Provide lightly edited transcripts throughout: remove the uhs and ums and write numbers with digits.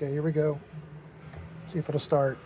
Okay, here we go. See if it'll start.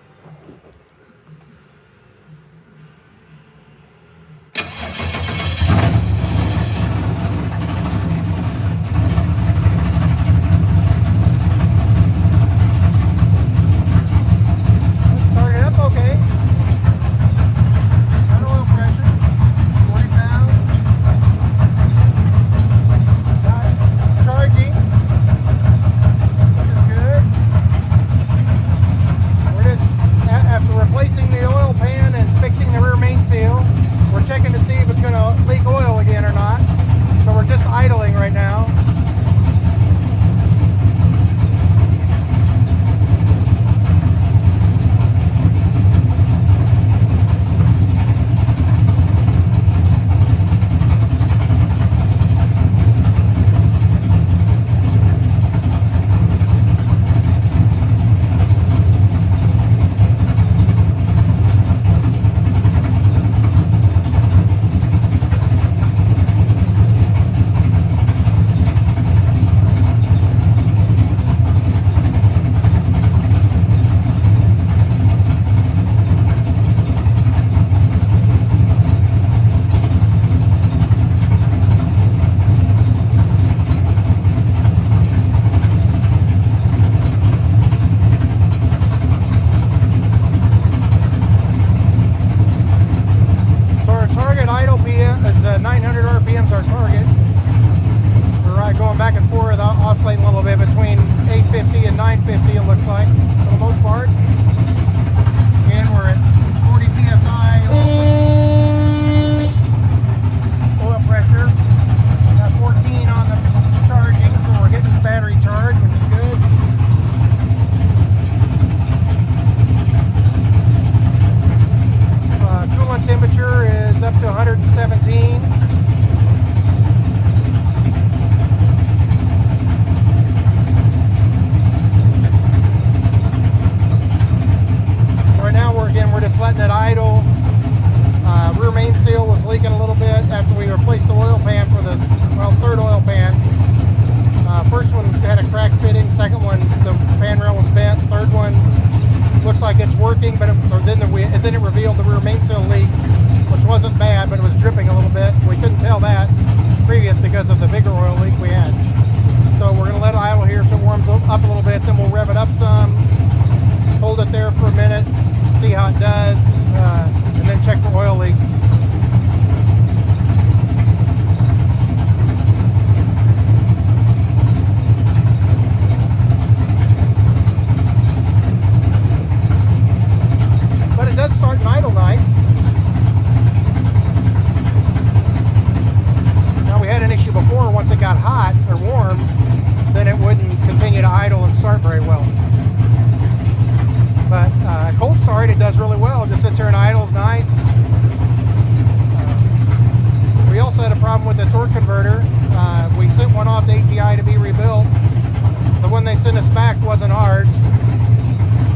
Oscillating a little bit between 850 and 950, it looks like, for the most part. Again, we're at 40 psi oil pressure. Got 14 on the charging, so we're getting the battery charged, which is good. Coolant temperature is up to 117. We're just letting it idle. Rear main seal was leaking a little bit after we replaced the oil pan for the, third oil pan. First one had a crack fitting, second one the pan rail was bent, third one looks like it's working, but then it revealed the rear main seal leak, which wasn't bad, but it was dripping a little bit. We couldn't tell that previous because of the bigger oil leak we had. So we're going to let it idle here so it warms up a little bit, then we'll rev it up some, hold it there for a minute, see how it does, and then check for oil leaks. But it does start and idle nice. Now we had an issue before, once it got hot or warm, then it wouldn't continue to idle and start very well. But cold start, it does really well. It just sits there and idles nice. We also had a problem with the torque converter. We sent one off to ATI to be rebuilt. The one they sent us back wasn't ours.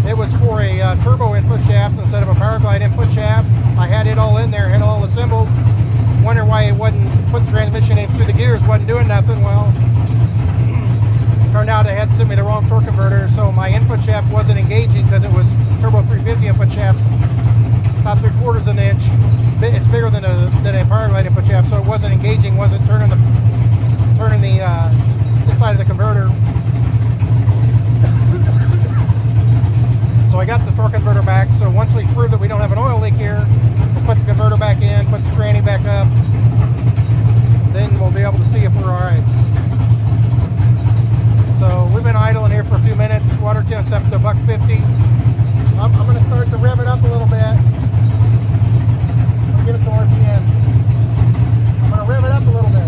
It was for a turbo input shaft instead of a power glide input shaft. I had it all in there, had it all assembled. Wonder why it wasn't put the transmission in through the gears, wasn't doing nothing. Well, turned out they had sent me the wrong torque converter, so my input shaft wasn't engaging because it was turbo 350 input shafts, about 3/4 of an inch. It's bigger than a power glide input shaft, so it wasn't engaging, wasn't turning the inside of the converter. So I got the torque converter back. So once we prove that we don't have an oil leak here, we'll put the converter back in, put the tranny back up, then we'll be able to see if we're all right. So we've been idling here for a few minutes. Water temp's up to $1.50. I'm going to start to rev it up a little bit. I'll get it to RPM. I'm going to rev it up a little bit.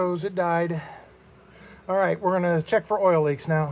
goes. It died. All right, we're gonna check for oil leaks now.